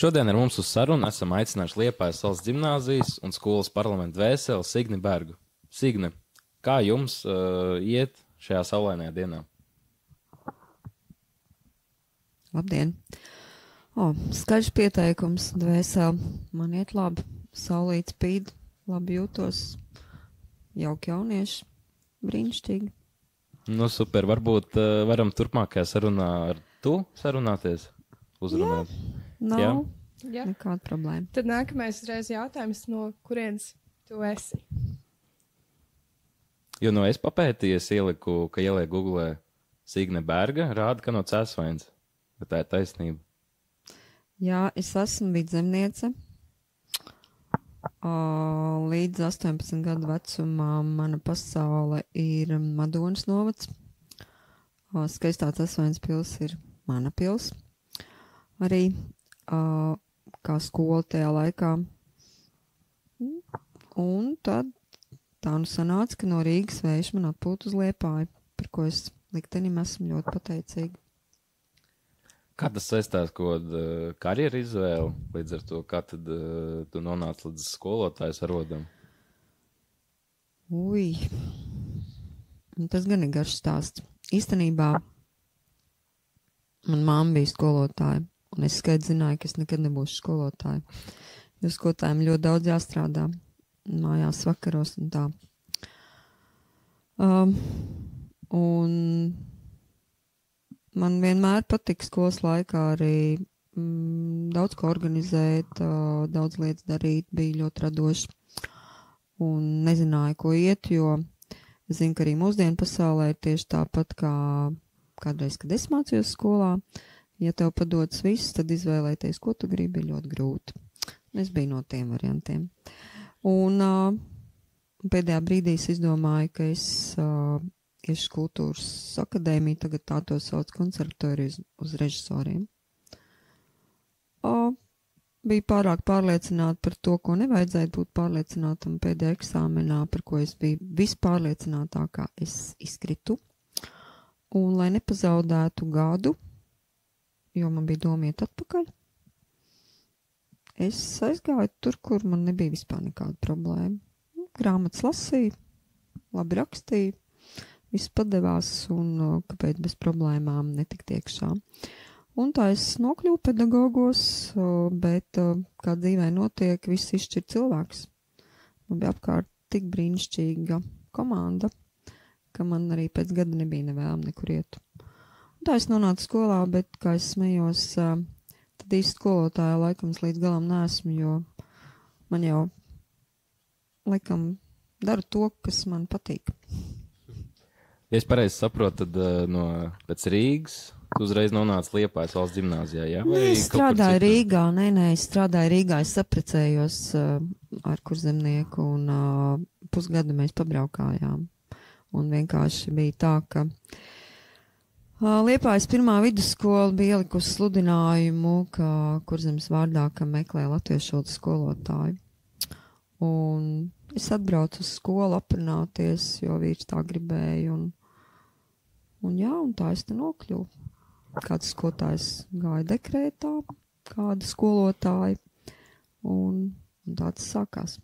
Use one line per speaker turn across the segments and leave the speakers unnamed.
Šodien ar mums uz sarunu esam aicinājuši Liepājas Salas ģimnāzijas un skolas parlamenta vēseli Signi Bergu. Signe, kā jums iet šajā saulainajā dienā?
Labdien! Skaļš pieteikums, dvēseli. Man iet labi, saulīts spīd, labi jūtos, jauki jaunieši, brīnišķīgi.
Nu, super, varbūt varam turpmākajā sarunā ar tu sarunāties, uzrunāt.
Nav
Jā.
nekāda problēma.
Tad nākamais uzreiz jautājums, no kurienes tu esi?
Jo es papētīju, ieliku, ka ieliek Googlē Signe Berga, rāda, ka no Cēsvainas. Bet tā ir taisnība.
Jā, es esmu vidzemniece. Līdz 18 gadu vecumā mana pasaule ir Madonas novads. Skaistā Cēsvainas pils ir mana pils. Arī kā skola tajā laikā. Un tad tā nu sanāca, ka no Rīgas vējš man atpūt uz Liepāju, par ko es liktenim esmu ļoti pateicīga.
Kā tas saistās, ko karjeru izvēle, līdz ar to, kā tad tu nonāc līdz skolotājas arodam?
Tas gan ir garš stāsts. Īstenībā man mamma bija skolotāja, un es skaidri zināju, ka es nekad nebūšu skolotāja. Jo skolotājiem ļoti daudz jāstrādā, mājās vakaros un tā. Un man vienmēr patika skolas laikā arī daudz ko organizēt, daudz lietas darīt, bija ļoti radoši un nezināju, ko iet, jo es zinu, ka arī mūsdienu pasaulē ir tieši tāpat kā kādreiz, kad es mācījos skolā. Ja tev padodas viss, tad izvēlēties, ko tu gribi, ir ļoti grūti. Es biju no tiem variantiem. Un pēdējā brīdī es izdomāju, ka es iešu kultūras akadēmiju, tagad tā to sauc konservatoriju uz režisoriem. Biju pārāk pārliecināta par to, ko nevajadzētu būt pārliecinātam pēdējā eksāmenā, par ko es biju vispārliecinātākā, es izkritu. Un, lai nepazaudētu gadu, jo man bija doma iet atpakaļ, es aizgāju tur, kur man nebija vispār nekāda problēma. Grāmatas lasīju, labi rakstīju, viss padevās un kāpēc bez problēmām netikt iekšā. Un tā es nokļuvu pedagogos, bet kā dzīvē notiek, viss izšķir cilvēks. Man bija apkārt tik brīnišķīga komanda, ka man arī pēc gada nebija nevēlam nekur iet. Un tā es nonācu skolā, bet, kā es smējos, tad īsti skolotāja laikam līdz galam neesmu, jo man jau laikam daru to, kas man patīk.
Ja es pareizi saprotu, tad pēc Rīgas tu uzreiz nonāci Liepājas valsts ģimnāzijā, jā?
Nē, es strādāju Rīgā, es strādāju Rīgā, es saprecējos ar kurzemnieku un pusgadu mēs pabraukājām. Un vienkārši bija tā, ka Liepājas pirmā vidusskola bija ielikusi sludinājumu, ka Kurzemes vārdā, ka meklē latviešu valodas skolotāju. Un es atbraucu uz skolu aprunāties, jo vīrs tā gribēja. Un tā es te nokļuvu. Kāds skolotājs gāja dekrētā, kāda skolotāja. Un tā tas sākās.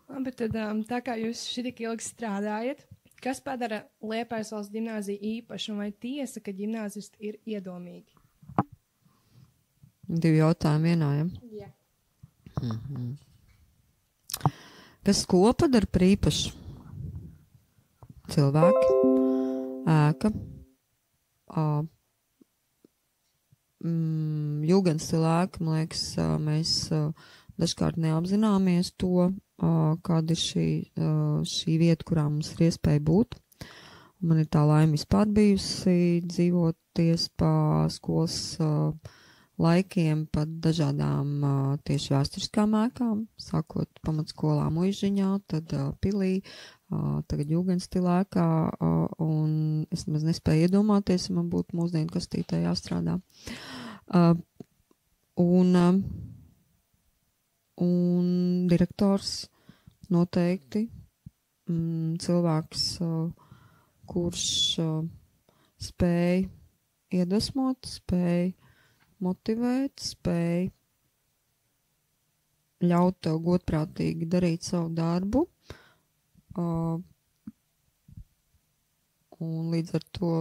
Labi, tad tā kā jūs šitik ilgi strādājat, kas padara Liepājas valsts ģimnāziju īpašu, un vai tiesa, ka ģimnāzisti ir iedomīgi?
2 jautājumi vienā, ja?
Jā.
Kas ko padara par īpašu? Cilvēki, ēka, jūgenstila ēka, man liekas, mēs dažkārt neapzināmies to, kāda ir šī vieta, kurā mums ir iespēja būt. Man ir tā laime vispār bijusi dzīvoties pa skolas laikiem, pa dažādām tieši vēsturiskām ēkām, sākot pamatskolā Muižiņā, tad pilī, tagad jūgenstila ēkā, un es maz nespēju iedomāties, ja man būtu mūsdienu kastītē jāstrādā. Un direktors noteikti cilvēks, kurš spēj iedvesmot, spēj motivēt, spēj ļaut tev godprātīgi darīt savu darbu, un līdz ar to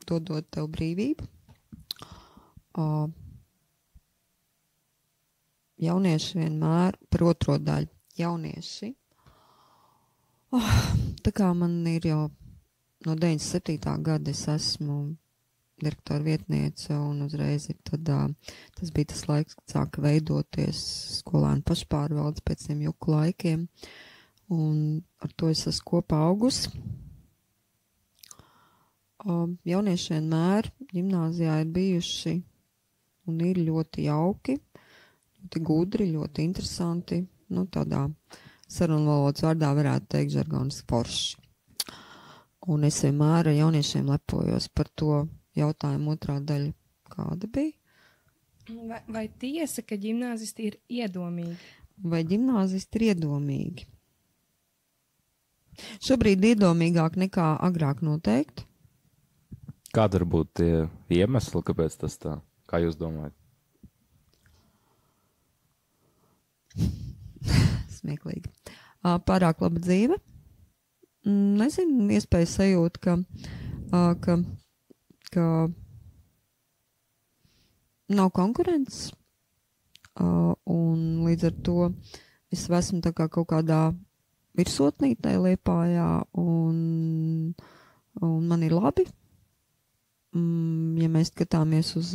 dodot tev brīvību. Jaunieši vienmēr par otro daļu. Jaunieši. Tā kā man ir jau no 97. gada es esmu direktora vietniece un uzreiz ir tad, tas bija tas laiks, kad sāka veidoties skolēnu pašpārvaldes pēc tiem juku laikiem. Un ar to es esmu kopā augus. Jaunieši vienmēr ģimnāzijā ir bijuši un ir ļoti jauki, ļoti gudri, ļoti interesanti. Nu, tādā sarunvalodas vārdā varētu teikt žargonis forši. Un es vienmēr ar jauniešiem lepojos par to jautājumu otrā daļa. Kāda bija?
Vai tiesa, ka ģimnāzisti ir iedomīgi?
Vai ģimnāzisti ir iedomīgi? Šobrīd iedomīgāk nekā agrāk noteikti.
Kāda var būt tie iemesli, kāpēc tas tā? Kā jūs domājat?
Smieklīgi. Pārāk laba dzīve. Nezinu, iespēja sajūt, ka nav konkurences. Un līdz ar to es esmu tā kā kaut kādā virsotnītē Liepājā un man ir labi. Ja mēs skatāmies uz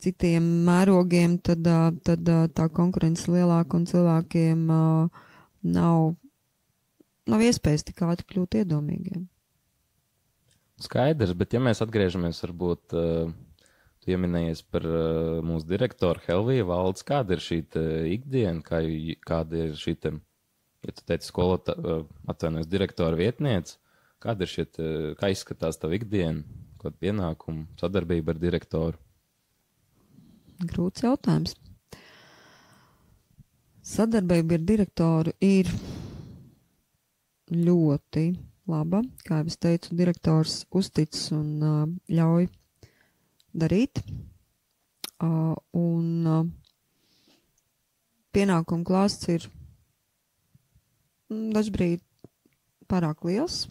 citiem mērogiem, tad tā konkurence lielāka un cilvēkiem nav iespējas tik ātri kļūt iedomīgiem.
Skaidrs, bet ja mēs atgriežamies, varbūt, tu ieminējies par mūsu direktoru Helviju Valdes, kāda ir šī ikdiena, kāda ir šī, ja tu teici atvainojas direktora vietniece, kāda ir šie, kā izskatās tavu ikdienu, kādu pienākumu, sadarbību ar direktoru?
Grūts jautājums. Sadarbība ar direktoru ir ļoti laba. Kā jau es teicu, direktors uztic un ļauj darīt. Un pienākumu klāsts ir dažbrīd pārāk liels,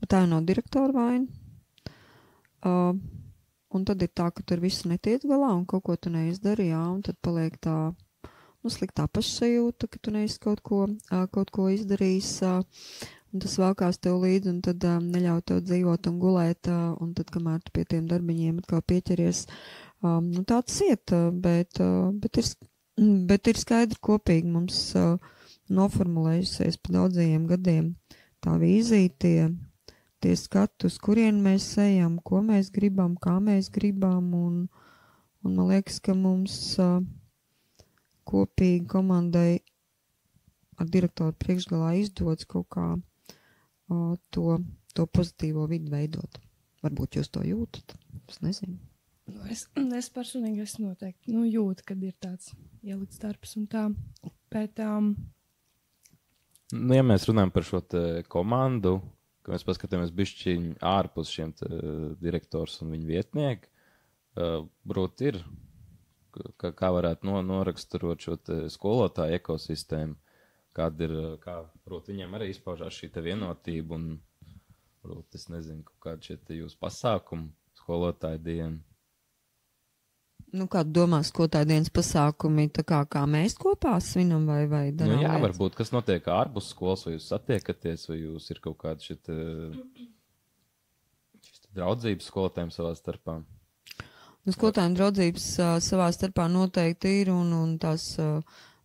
bet tā nav direktora vaina. Un tad ir tā, ka tur viss netiek galā un kaut ko tu neizdarī, un tad paliek tā, sliktā pašsajūta, ka tu neesi kaut ko izdarījis, un tas valkās tev līdzi, un tad neļauj tev dzīvot un gulēt, un tad, kamēr tu pie tiem darbiņiem atkal pieķeries, tāds iet, bet ir skaidri kopīgi mums noformulējusies pa daudzajiem gadiem tā vīzija, tie skati, uz kurien mēs ejam, ko mēs gribam, kā mēs gribam, un man liekas, ka mums kopīgi komandai ar direktoru priekšgalā izdodas kaut kā to pozitīvo vidi veidot. Varbūt jūs to jūtat, es nezinu.
Es personīgi noteikti jūtu, kad ir tāds ielikts darbs un tā, bet...
Ja mēs runājam par šo komandu, ka mēs paskatāmies bišķiņ ārpus šiem direktors un viņu vietnieki, brūt ir, kā varētu noraksturot šo skolotāju ekosistēmu, kā brūt viņiem arī izpaužās šī vienotība un, brūt, es nezinu, kādi šie jūs pasākumi, skolotāju dienu.
Kā domā skolotāju dienas pasākumi, tā kā mēs kopā svinam vai darām
jā,
lietas?
varbūt, kas notiek ārpus skolas, vai jūs satiekaties, vai jūs ir kaut kāda šī draudzības skolotājiem savā starpā?
Skolotājiem draudzības savā starpā noteikti ir, un tās,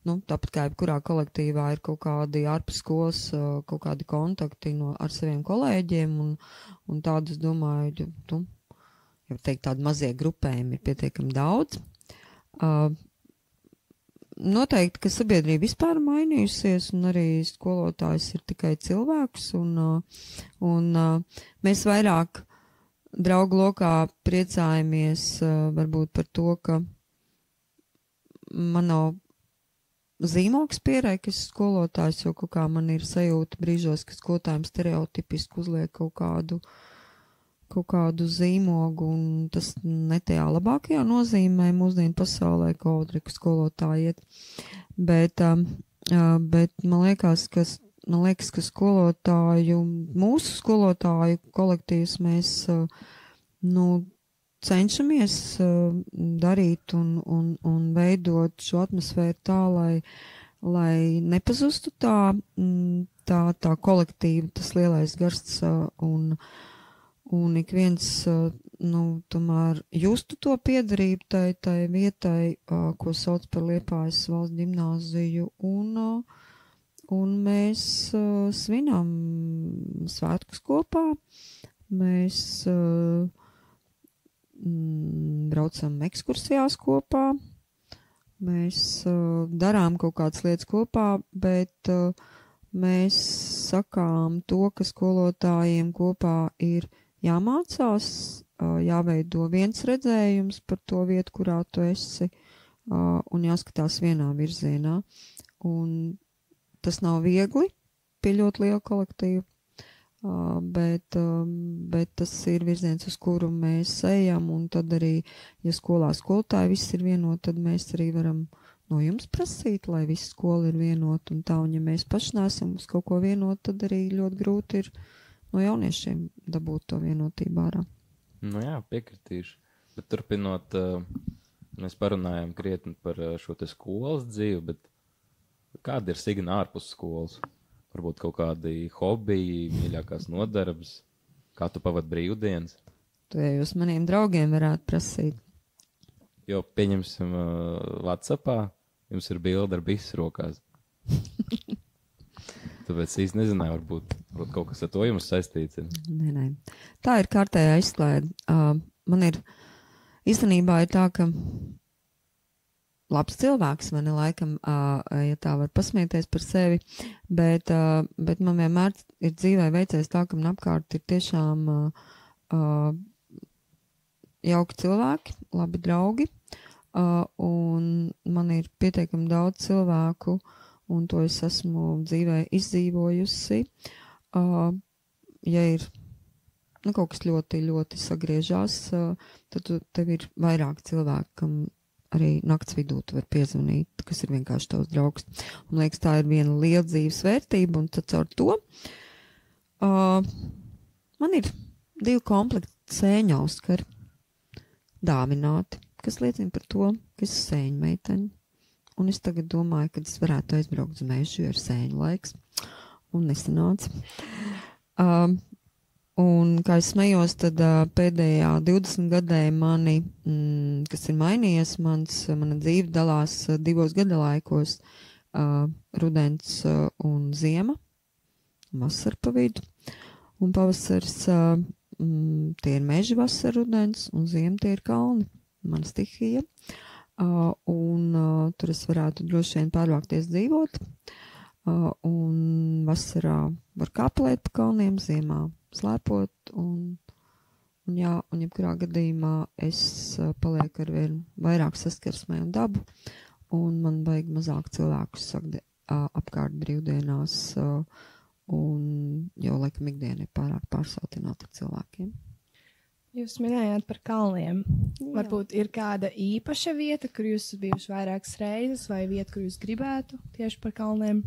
tāpat kā jebkurā kolektīvā ir kaut kādi ārpus skolas, kaut kādi kontakti ar saviem kolēģiem, un tādas, domāju, jau teikt, tādi mazie grupējumi ir pietiekami daudz. Noteikti, ka sabiedrība vispār mainījusies, un arī skolotājs ir tikai cilvēks, un mēs vairāk draugu lokā priecājamies varbūt par to, ka man nav zīmogs pierē, ka esmu skolotājs, jo kaut kā man ir sajūta brīžos, ka skolotājiem stereotipiski uzliek kaut kādu kaut kādu zīmogu, un tas ne tajā labākajā nozīmē mūsdienu pasaulē, kaut arī skolotāji iet. Bet man liekas, ka mūsu skolotāju kolektīvs mēs, cenšamies darīt un veidot šo atmosfēru tā, lai nepazustu tā kolektīva, tas lielais garsts un ik viens, tomēr justu to piederību tai vietai, ko sauc par Liepājas valsts ģimnāziju, un mēs svinām svētkus kopā, mēs braucam ekskursijās kopā, mēs darām kaut kādas lietas kopā, bet mēs sakām to, ka skolotājiem kopā ir jāmācās, jāveido viens redzējums par to vietu, kurā tu esi, un jāskatās vienā virzienā. Un tas nav viegli pie ļoti liela kolektīva, bet tas ir virziens, uz kuru mēs ejam, un tad arī, ja skolā skolotāji viss ir vienot, tad mēs arī varam no jums prasīt, lai visa skola ir vienota, un tā, un ja mēs paši nesam uz kaut ko vienot, tad arī ļoti grūti ir no jauniešiem dabūt to vienotību ārā.
Nu jā, piekritīšu. Bet turpinot, mēs parunājām krietni par šo te skolas dzīvi, bet kāda ir Signa ārpus skolas? Varbūt kaut kādi hobiji, mīļākās nodarbes, kā tu pavadi brīvdienas?
To jau jūs maniem draugiem varētu prasīt.
Jo, pieņemsim, WhatsAppā jums ir bilde ar bisu rokās. Tāpēc īsti nezināju, varbūt kaut kas ar to jums saistīts ir.
Nē. Tā ir kārtējā izklaide. Man ir, īstenībā ir tā, ka labs cilvēks, man ir laikam, ja tā var pasmieties par sevi, bet man vienmēr ir dzīvē veicies tā, ka man apkārt ir tiešām jauki cilvēki, labi draugi, un man ir pietiekami daudz cilvēku, un to es esmu dzīvē izdzīvojusi. Ja ir kaut kas ļoti, ļoti sagriežās, tad tev ir vairāk cilvēku, kam arī nakts vidū tu var piezvanīt, kas ir vienkārši tavs draugs. Un liekas, tā ir viena liela dzīves vērtība, un tad caur to man ir 2 komplekti sēņu auskari dāvināti, kas liecina par to, ka es esmu sēņu meiteņa. Un es tagad domāju, ka es varētu aizbraukt uz mežu, jo ir sēņu laiks, un nesanāca. Un, kā es smējos, tad pēdējā 20 gadē mani, kas ir mainījies, mana dzīve dalās 2 gadalaikos, rudens un ziema, vasara pa vidu. Un pavasars tie ir meži, vasara, rudens, un ziema tie ir kalni, mana stihija. Tur es varētu droši vien pārvākties dzīvot, un vasarā var kāpelēt pa kalniem, ziemā slēpot, un jebkurā gadījumā es palieku arvien vairāk saskarsmē un dabu, un man vajag mazāk cilvēkus apkārt brīvdienās, jo laikam ikdiena ir pārāk pārsautināta ar cilvēkiem.
Jūs minējāt par kalniem.
Jā.
Varbūt ir kāda īpaša vieta, kur jūs bijuši vairākas reizes, vai vieta, kur jūs gribētu tieši par kalniem,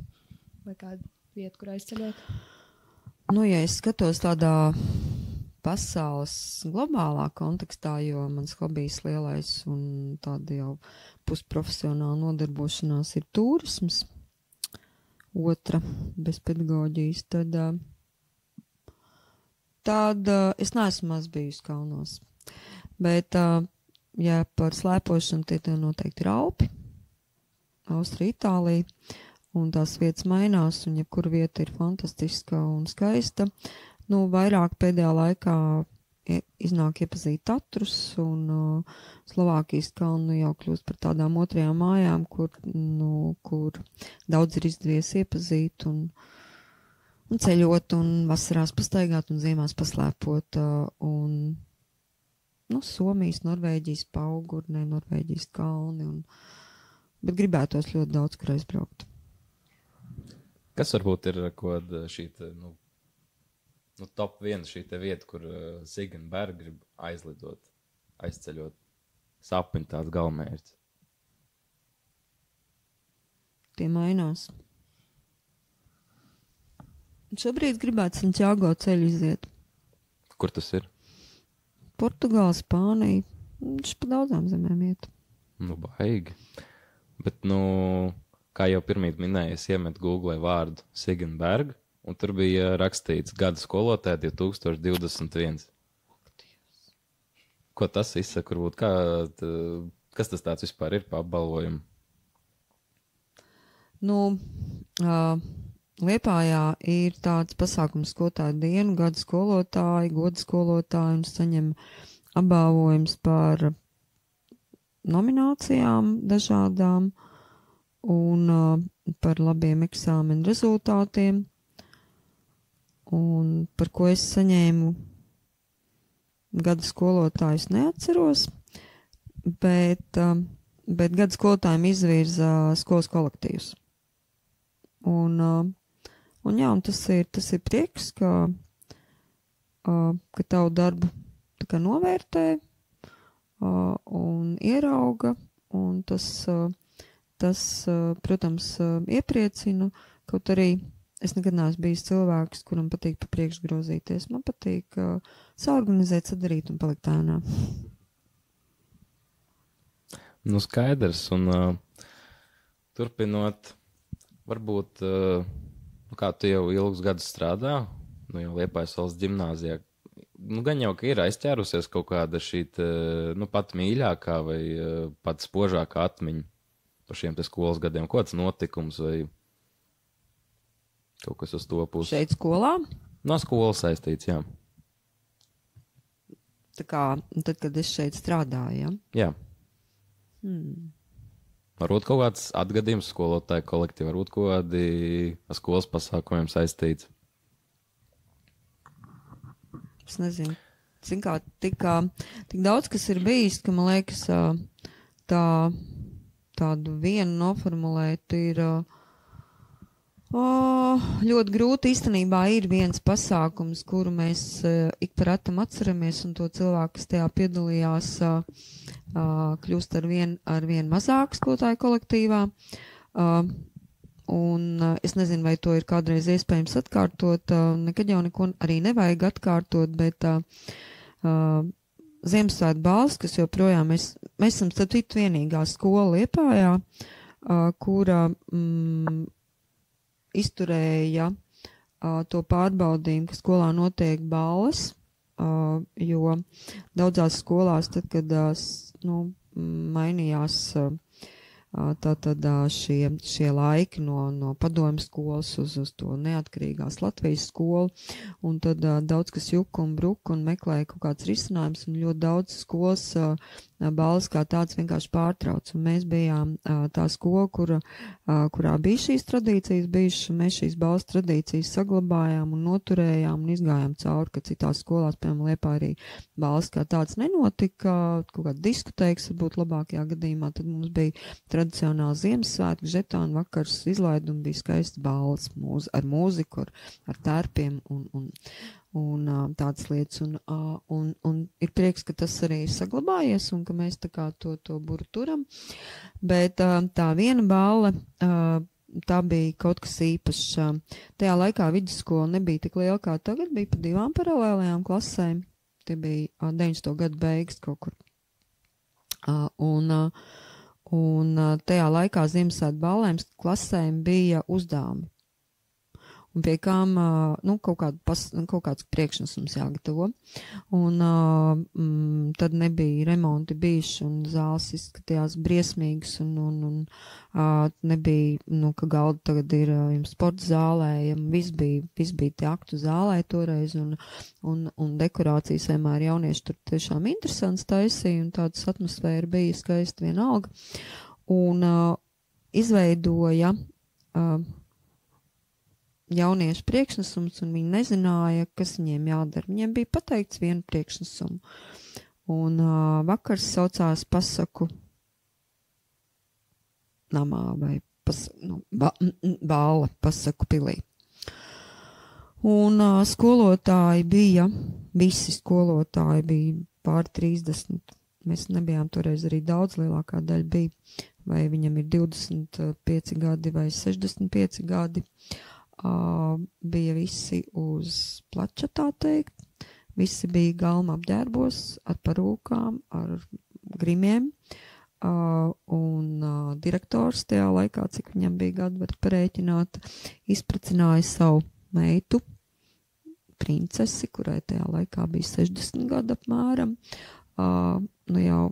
vai kāda vieta, kur aizceļot?
Ja es skatos tādā pasaules globālā kontekstā, jo mans hobijs lielais un tāda jau pusprofesionāla nodarbošanās ir turisms, otra bez pedagoģijas, tad es neesmu maz bijusi kalnos. Bet, ja par slēpošanu, tie noteikti ir Alpi, Austrija, Itālija, un tās vietas mainās, un jebkura vieta ir fantastiska un skaista. Vairāk pēdējā laikā iznāk iepazīt Tatrus, un Slovākijas kalnu jau kļūst par tādām otrajām mājām, kur daudz ir izdevies iepazīt, un ceļot, un vasarās pastaigāt, un ziemās paslēpot, Somijas, Norvēģijas paugurnē, Norvēģijas kalni, bet gribētos ļoti daudz, kur aizbraukt.
Kas varbūt ir, kod šī, nu, top 1 šī te vieta, kur Sigenberg grib aizlidot, aizceļot. Sapņu tāds galvmērķis.
Tie mainās. Šobrīd gribētu Santiago ceļu iziet.
Kur tas ir?
Portugāla, Spānija. Viņš pa daudzām zemēm iet.
Nu, baigi. Bet, nu, kā jau pirmīt minēju, es iemetu Google vārdu Sigenberg, un tur bija rakstīts gada skolotāja 2021. Ko tas izsaka, varbūt? Kas tas tāds vispār ir pa apbalvojumu?
Nu, Liepājā ir tāds pasākums skolotāju dienu, gada skolotāji, goda skolotāji un saņem apbalvojums par nominācijām dažādām un par labiem eksāmenu rezultātiem. Un par ko es saņēmu gada skolotājus neatceros, bet gada skolotājiem izvirza skolas kolektīvs. Un jā, un tas ir prieks, ka tavu darbu tā kā novērtē un ierauga, un tas, protams, iepriecina, kaut arī es nekad neesmu bijis cilvēks, kuram patīk pa priekšu grozīties. Man patīk saorganizēt, sadarīt un palikt ēnā.
Nu, skaidrs, un turpinot, varbūt, kā tu jau ilgus gadus strādā, nu jau Liepājas valsts ģimnāzijā, nu gan jau, ka ir aizķērusies kaut kāda šī, nu pat mīļākā vai pat spožākā atmiņa par šiem te skolas gadiem, kaut kāds notikums vai kaut kas uz to pusi.
Šeit skolā?
No skolas saistīts, jā.
Tā kā, tad, kad es šeit strādāju, ja?
Jā. Varbūt kaut kāds atgadījums skolotāju kolektīvi, varbūt kaut kādi ar skolas pasākumiem saistīts.
Es nezinu. Zin kā, tik daudz, kas ir bijis, ka man liekas, tādu vienu noformulēt ir ļoti grūti. Īstenībā ir viens pasākums, kuru mēs ik par retam atceramies, un to cilvēku, kas tajā piedalījās, kļūst ar vien mazāk skolotāju kolektīvā. Un es nezinu, vai to ir kādreiz iespējams atkārtot. Nekad jau neko arī nevajag atkārtot, bet Ziemassvētku balvas, kas joprojām mēs esam starp citu vienīgā skola Liepājā, kura izturēja to pārbaudījumu, ka skolā notiek balvas, jo daudzās skolās, tad, kad mainījās tātad šie laiki no padomju skolas uz to neatkarīgās Latvijas skolu, un tad daudz kas juka un bruka un meklēja kaut kāds risinājums, un ļoti daudz skolas balvas kā tāds vienkārši pārtrauc, un mēs bijām tā skola, kurā bija šīs tradīcijas bijušas, mēs šīs balvas tradīcijas saglabājām un noturējām un izgājām cauri, ka citās skolās, piemēram, Liepā arī balvas kā tāds nenotika, kaut kāda diskotēks varbūt labākajā gadījumā, tad mums bija tradicionāli Ziemassvētku žetonu vakars izlaidumi, bija skaisti balvas ar mūziku, ar tērpiem un tādas lietas, un ir prieks, ka tas arī ir saglabājies, un ka mēs tā kā to buru turam, bet tā viena balle, tā bija kaut kas īpašs. Tajā laikā vidusskola nebija tik liela kā tagad, bija pa 2 paralēlajām klasēm, tie bija 90. gadu beigas kaut kur, un tajā laikā Ziemassvētku ballēm klasēm bija uzdevumi. Un pie kām, kaut kāds priekšnesums jāgatavo. Un tad nebija remonti bijuši, un zāles izskatījās briesmīgas, un nebija, ka galda tagad ir jums sporta zālē, viss bija tie aktu zālē toreiz, un dekorācijas vienmēr jaunieši tur tiešām interesants taisīja, un tādas atmosfēra bija skaisti vienalga. Un izveidoja jauniešu priekšnesums, un viņi nezināja, kas viņiem jādara. Viņiem bija pateikts vienu priekšnesumu. Un vakars saucās Pasaku namā vai Bāle Pasaku pilī. Un skolotāji bija, visi skolotāji bija pār 30. Mēs nebijām toreiz arī daudz, lielākā daļa bija, vai viņam ir 25 gadi vai 65 gadi. Bija visi uz plača, tā teikt. Visi bija galma apģērbos, ar parūkām, ar grimiem. Un direktors tajā laikā, cik viņam bija gadi, var parēķināt, izprecināja savu meitu, princesi, kurai tajā laikā bija 60 gadu apmēram. Jau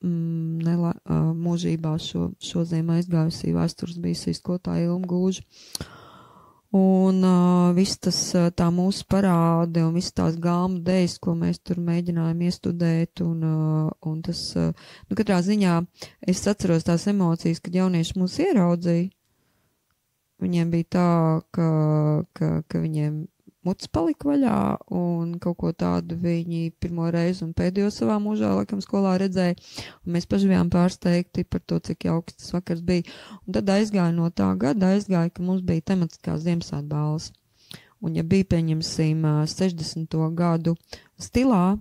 mūžībā šo ziemu aizgājusī vēstures bijusī skolotāja Ilma Gūža. Un viss tas tā mūsu parāde un viss tās galma dejas, ko mēs tur mēģinājām iestudēt, un tas, katrā ziņā es atceros tās emocijas, kad jaunieši mūs ieraudzīja. Viņiem bija tā, ka viņiem muts palika vaļā, un kaut ko tādu viņi pirmo reizi un pēdējo savā mūžā, laikam, skolā redzēja, un mēs paši bijām pārsteigti par to, cik jauks tas vakars bija. Un tad aizgāja no tā gada, ka mums bija tematiskās Ziemassvētku balles. Un ja bija, pieņemsim, 60. gadu stilā,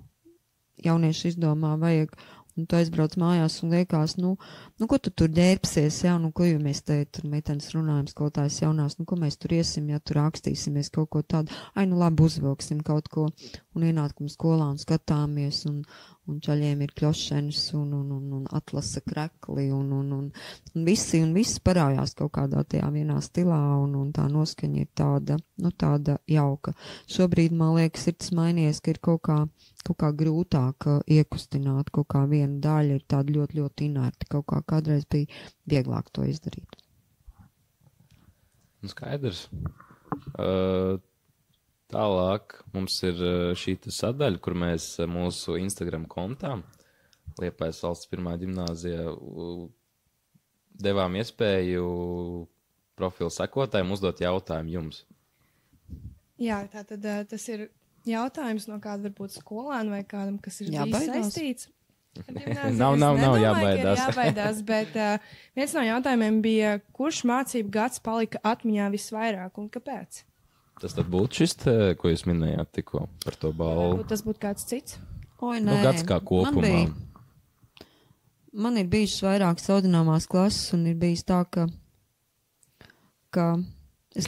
jaunieši izdomā, vajag, un tu aizbrauc mājās un liekas, ko tu tur ģērbsies, ko jau mēs te tur meitenes runājam, skolotājs jaunās, ko mēs tur iesim, ja tur rakstīsimies kaut ko tādu, labi uzvilksim kaut ko, un ienākam skolā un skatāmies, un čaļiem ir kļošenis, un atlasa krekli, un visi parājās kaut kādā tajā vienā stilā, un tā noskaņa ir tāda jauka. Šobrīd, man liekas, ir tas mainījies, ka ir kaut kā grūtāk iekustināt, kaut kā viena daļa ir tāda ļoti, ļoti inerti, kaut kā kādreiz bija vieglāk to izdarīt.
Skaidrs. Tālāk mums ir šī sadaļa, kur mēs mūsu Instagram kontā, Liepājas valsts 1. ģimnāzijā, devām iespēju profilu sekotājiem uzdot jautājumu jums.
Jā, tātad tas ir jautājums no kāda varbūt skolēna vai kādam, kas ir bijis saistīts.
Nav jābaidās.
Jābaidās, bet viens no jautājumiem bija, kurš mācību gads palika atmiņā visvairāk un kāpēc?
Tas tad būtu šis, ko jūs minējāt tikko par to balvu?
Tas būtu kāds cits?
Oi, nē.
Gads kā kopumā.
Man ir bijušas vairākas audināmās klases, un ir bijis tā, ka es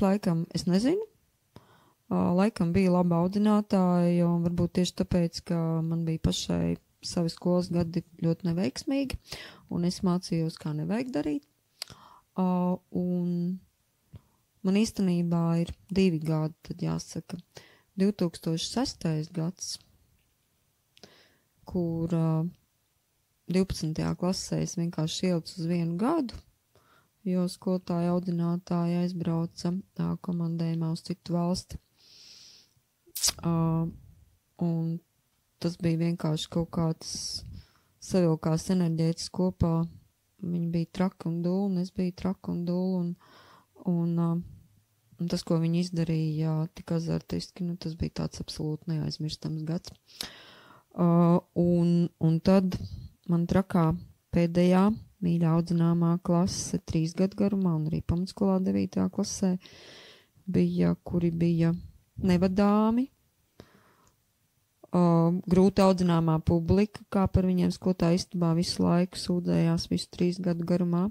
nezinu, laikam bija laba audinātāja, un varbūt tieši tāpēc, ka man bija pašai savi skolas gadi ļoti neveiksmīgi, un es mācījos, kā nevajag darīt. Un man īstenībā ir 2 gadi, tad jāsaka, 2006. gads, kur 12. klasē es vienkārši ielicu uz 1 gadu, jo skolotāja audinātāja aizbrauca komandējumā uz citu valsti. Un tas bija vienkārši kaut kāds savilkās enerģētis kopā. Viņi bija traki un dūli, un es biju traki un dūli, un tas, ko viņi izdarīja, tik azartiski, tas bija tāds absolūti neaizmirstams gads. Un tad man trakā pēdējā mīļā audzināmā klase 3 gadu garumā, un arī pamatskolā 9. klasē bija, kuri bija nevadāmi, grūti audzināmā publika, kā par viņiem skolotāja istabā visu laiku sūdzējās visu 3 gadu garumā,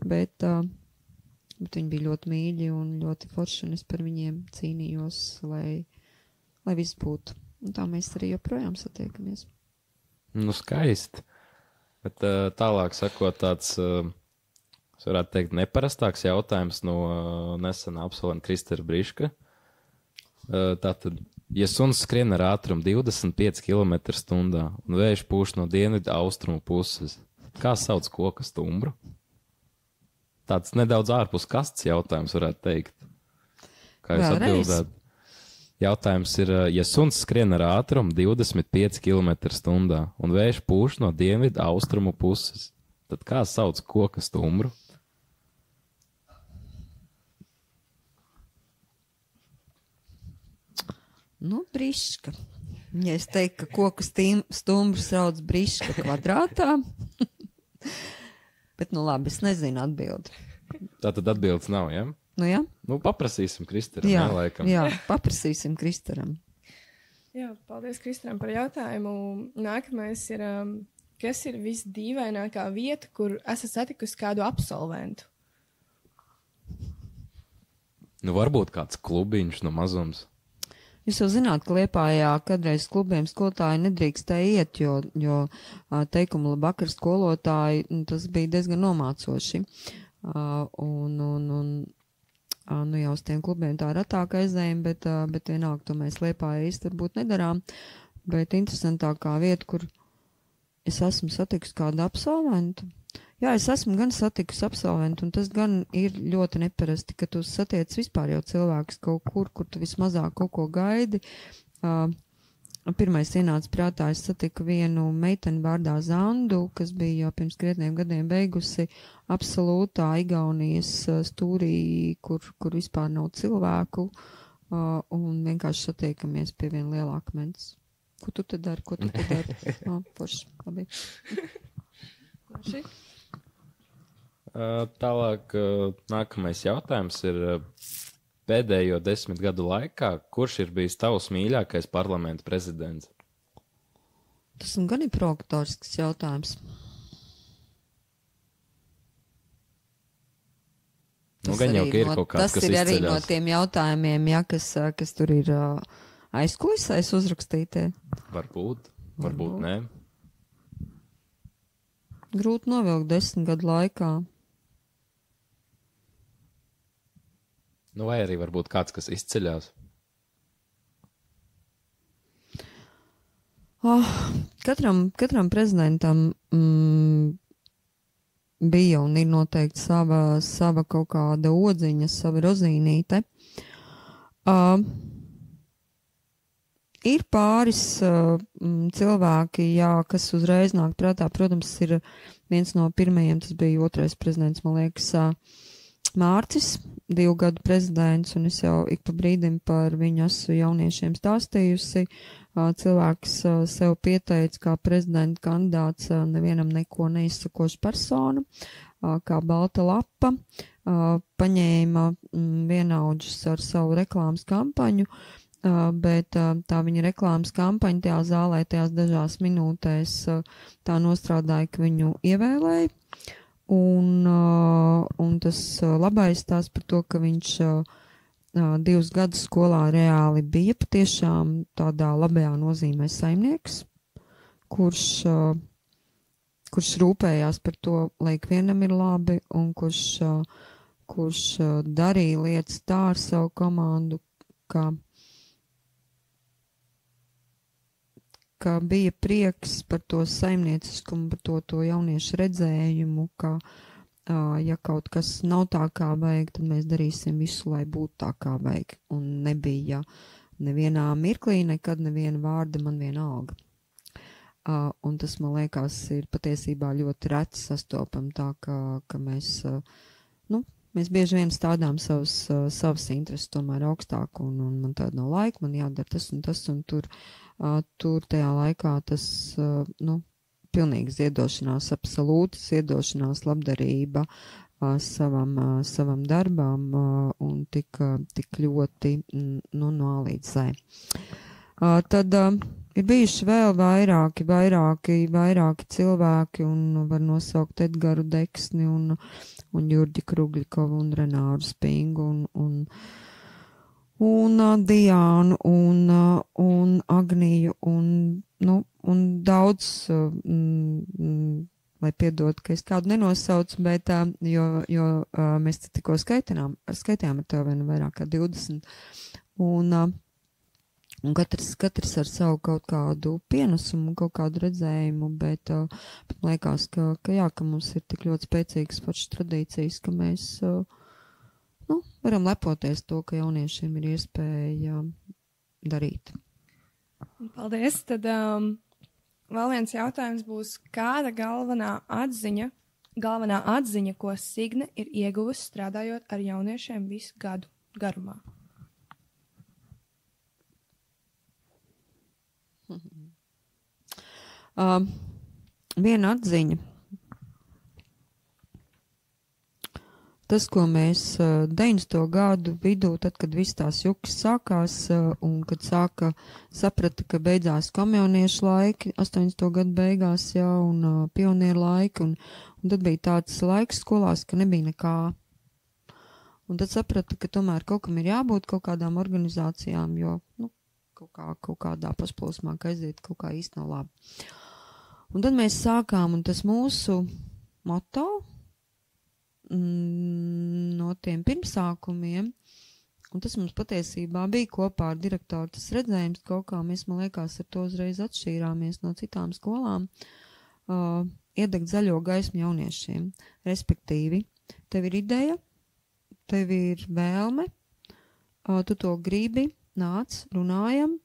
bet viņi bija ļoti mīļi un ļoti forši, un es par viņiem cīnījos, lai viss būtu. Un tā mēs arī joprojām satiekamies.
Skaisti. Bet tālāk sakot tāds, es varētu teikt, neparastāks jautājums no nesena absolventa Kristera Briška. Tātad, ja suns skrien ar ātrumu 25 km/h un vējš pūš no dienvidu austrumu puses, kā sauc koka stumbru? Tāds nedaudz ārpus kastes jautājums, varētu teikt. Kā jūs atbildētu? Jautājums ir, ja suns skrien ar ātrumu 25 km/h un vējš pūš no dienvidu austrumu puses, tad kā sauc koka stumbru?
Briška. Ja es teiktu, ka koku stumbru sauc Briška kvadrātā, bet labi, es nezinu atbildi.
Tā tad atbildes nav, ja?
Nu, jā?
Nu, paprasīsim Kristaram,
Jā,
laikam.
jā, paprasīsim Kristaram.
Jā, paldies Kristaram par jautājumu. Nākamais ir, kas ir visdīvainākā vieta, kur esat satikusi kādu absolventu?
Nu, varbūt kāds klubiņš no mazums.
Jūs jau zināt, ka Liepājā kādreiz klubiem skolotāji nedrīkstēja iet, jo teikumu labvakar skolotāji, tas bija diezgan nomācoši. Nu jau uz tiem klubiem tā retāk aizējam, bet vienalga to mēs Liepājā īsti varbūt nedarām. Bet interesantākā vieta, kur es esmu satikusi kādu absolventu. Jā, es esmu gan satikusi absolventu, un tas gan ir ļoti neparasti, ka tu satiec vispār jau cilvēkus kaut kur tu vismazāk kaut ko gaidi. Pirmais ienāca prātā, es satiku vienu meiteni vārdā Zandu, kas bija jau pirms krietniem gadiem beigusi absolūtā Igaunijas stūrī, kur vispār nav cilvēku, un vienkārši satiekamies pie viena liela akmens. Ko tu te dari? Forši, labi.
Tālāk, nākamais jautājums ir pēdējo 10 gadu laikā, kurš ir bijis tavs mīļākais parlamenta prezidents?
Tas gan ir provokatorisks jautājums.
Nu, gan jau, ka ir kaut kāds, kas
ir
izceļās.
arī no tiem jautājumiem, ja, kas tur ir aizkulisēs uzrakstītie.
Varbūt nē.
Grūti novilkt 10 gadu laikā.
Nu, vai arī varbūt kāds, kas izceļās.
Katram prezidentam bija un ir noteikti sava kaut kāda odziņa, sava rozīnīte. Ir pāris cilvēki, jā, kas uzreiz nāk prātā. Protams, ir viens no pirmajiem, tas bija otrais prezidents, man liekas, Mārcis, 2 gadu prezidents, un es jau ik pa brīdim par viņu esmu jauniešiem stāstījusi. Cilvēks sev pieteica kā prezidenta kandidāts, nevienam neko neizsakoša persona, kā balta lapa, paņēma vienaudžus ar savu reklāmas kampaņu, bet tā viņa reklāmas kampaņa tajā zālē, tajās dažās minūtēs tā nostrādāja, ka viņu ievēlēja. Un tas labais tās par to, ka viņš 2 gadus skolā reāli bija patiešām tādā labajā nozīmē saimnieks, kurš rūpējās par to, lai ikvienam ir labi, un kurš darīja lietas tā ar savu komandu, ka bija prieks par to saimnieciskumu, par to jauniešu redzējumu, ka, ja kaut kas nav tā kā vajag, tad mēs darīsim visu, lai būtu tā kā vajag. Un nebija nevienā mirklī, nekad neviena vārda man vienalga. Un tas, man liekas, ir patiesībā ļoti reti sastopam tā, ka mēs bieži vien stādām savas intereses tomēr augstāk, un man tāda nav laika, man jādara tas un tas, un tur tajā laikā tas, pilnīgi ziedošanās, absolūti ziedošanās, labdarība savam darbam, un tik ļoti, no A līdz Z. Tad ir bijuši vēl vairāki cilvēki, un var nosaukt Edgaru Deksni, un Jurģi Krugļikovu, un Renāru Spingu, un Diānu, un Agniju, un daudz, lai piedod, ka es kādu nenosaucu, bet, jo mēs tikko skaitījām ar tevi vairāk kā 20, un katrs ar savu kaut kādu pienesumu, kaut kādu redzējumu, bet man liekas, ka mums ir tik ļoti spēcīgas foršas tradīcijas, ka mēs varam lepoties to, ka jauniešiem ir iespēja darīt.
Paldies. Tad vēl viens jautājums būs, kāda galvenā atziņa, ko Signe ir ieguvusi strādājot ar jauniešiem visu gadu garumā?
Viena atziņa. tas, ko mēs 90. gadu vidū, tad, kad viss tās jukas sākās un kad saprata, ka beidzās komjauniešu laiki, 80. gadu beigās jau un pionieru laiki, un tad bija tāds laiks skolās, ka nebija nekā. Un tad saprata, ka tomēr kaut kam ir jābūt kaut kādām organizācijām, jo, kaut kādā pašplūsmā, ka aiziet kaut kā īsti nav labi. Un tad mēs sākām, un tas mūsu moto no tiem pirmsākumiem, un tas mums patiesībā bija kopā ar direktoru tas redzējums, kaut kā mēs, man liekas, ar to uzreiz atšķīrāmies no citām skolām, iedegt zaļo gaismu jauniešiem. Respektīvi, tev ir ideja, tev ir vēlme, tu to gribi, nāc, runājam,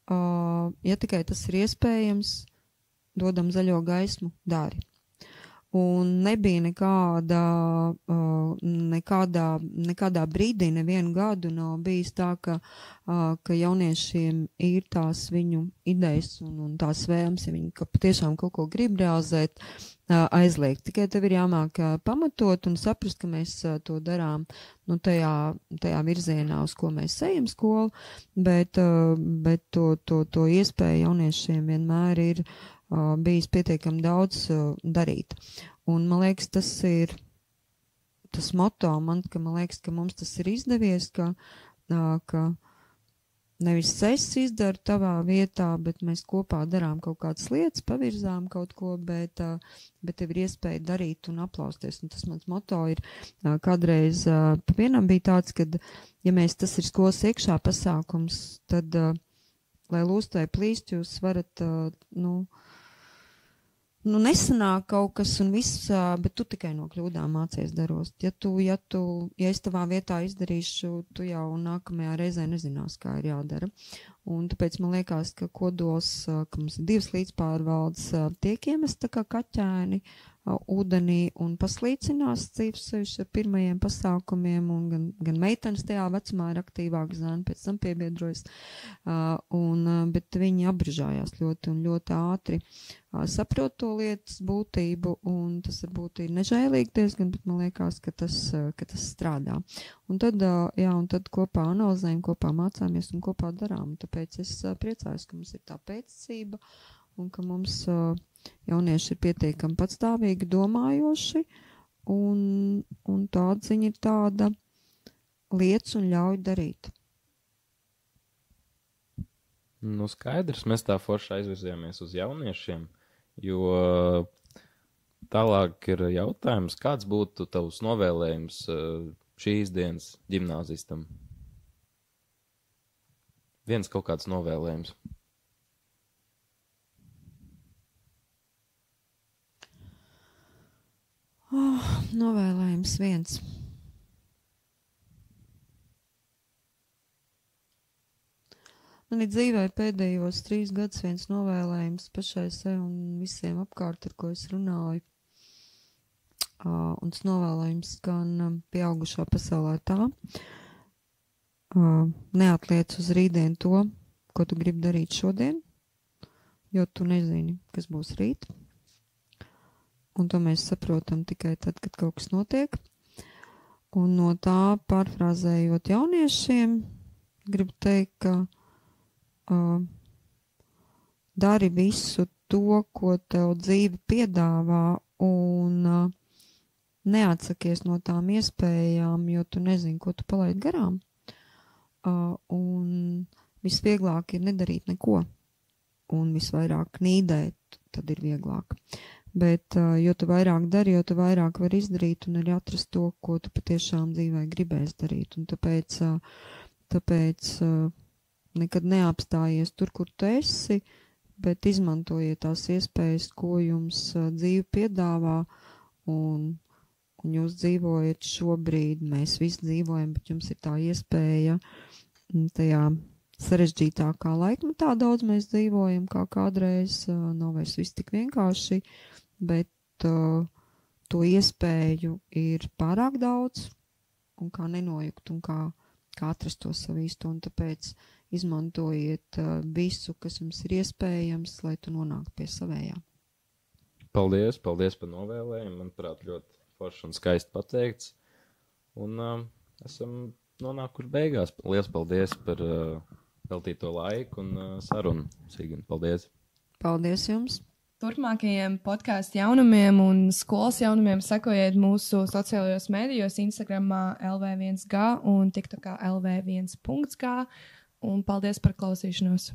ja tikai tas ir iespējams, dodam zaļo gaismu, dari. Un nebija nekādā brīdī, nevienu gadu nav bijis tā, ka jauniešiem ir tās viņu idejas un tās vēlmes, ja viņi patiešām kaut ko grib realizēt, aizliegt. Tikai tev ir jāmāk pamatot un saprast, ka mēs to darām tajā virzienā, uz ko mēs ejam skolu, bet to iespēju jauniešiem vienmēr ir bijis pietiekami daudz darīt. Un man liekas, tas ir tas moto, man liekas, ka mums tas ir izdevies, ka nevis es izdaru tavā vietā, bet mēs kopā darām kaut kādas lietas, pavirzām kaut ko, bet tev ir iespēja darīt un aplausties. Un tas mans moto ir, kādreiz pa vienam bija tāds, kad, ja tas ir skolas iekšā pasākums, tad, lai lūst vai plīst, jūs varat, nesanāk kaut kas un viss, bet tu tikai no kļūdām mācies daros. Ja es tavā vietā izdarīšu, tu jau nākamajā reizē nezinās, kā ir jādara. Un tāpēc man liekas, ka kodols, ka mums ir 2 līdzpārvaldes, tiek iemest tā kā kaķēni ūdenī un paslīcinās dzīves ar pirmajiem pasākumiem, un gan meitenes tajā vecumā ir aktīvāk, zēni pēc tam piebiedrojas, bet viņi apbrīžājās ļoti un ļoti ātri saprot to lietas būtību, un tas varbūt ir nežēlīgi diezgan, bet man liekas, ka tas strādā. Un tad kopā analizējam, kopā mācāmies un kopā darām. Tāpēc es priecājos, ka mums ir tā pēcticība un ka mums jaunieši ir pietiekami patstāvīgi domājoši, un tā atziņa ir tāda liec un ļauj darīt.
Skaidrs, mēs tā forši aizvirzījāmies uz jauniešiem, jo tālāk ir jautājums, kāds būtu tavs novēlējums šīs dienas ģimnāzistam? Viens kaut kāds novēlējums.
Novēlējums viens. Man ir dzīvē pēdējos 3 gadus viens novēlējums pašai sev un visiem apkārt, ar ko es runāju. Un tas novēlējums gan pieaugušā pasaulē tā. Neatliec uz rītdienu to, ko tu gribi darīt šodien, jo tu nezini, kas būs rīt. Un to mēs saprotam tikai tad, kad kaut kas notiek. Un no tā pārfrāzējot jauniešiem, gribu teikt, ka dari visu to, ko tev dzīve piedāvā, un neatsakies no tām iespējām, jo tu nezini, ko tu palaid garām. Un visvieglāk ir nedarīt neko. Un visvairāk nīdēt, tad ir vieglāk. Bet, jo tu vairāk dari, jo tu vairāk var izdarīt un arī atrast to, ko tu patiešām dzīvē gribēs darīt. Un tāpēc nekad neapstājies tur, kur tu esi, bet izmantojiet tās iespējas, ko jums dzīve piedāvā, un jūs dzīvojat šobrīd, mēs visi dzīvojam, bet jums ir tā iespēja tajā sarežģītākā laikmetā daudz mēs dzīvojam, kā kādreiz, nav vairs viss tik vienkārši, bet to iespēju ir pārāk daudz, un kā nenojukt, un kā atrast to savu īsto, un tāpēc izmantojiet visu, kas jums ir iespējams, lai tu nonāktu pie savējā.
Paldies par novēlējumu, manuprāt, ļoti forši un skaisti pateikts. Un esam nonākuši beigās. Lielas paldies par veltīto laiku un sarunu. Siguna, paldies!
Paldies jums!
Turpmākajiem podkāstu jaunumiem un skolas jaunumiem sekojiet mūsu sociālajos mēdījos, Instagramā LV1G un TikTokā LV1.G. Un paldies par klausīšanos!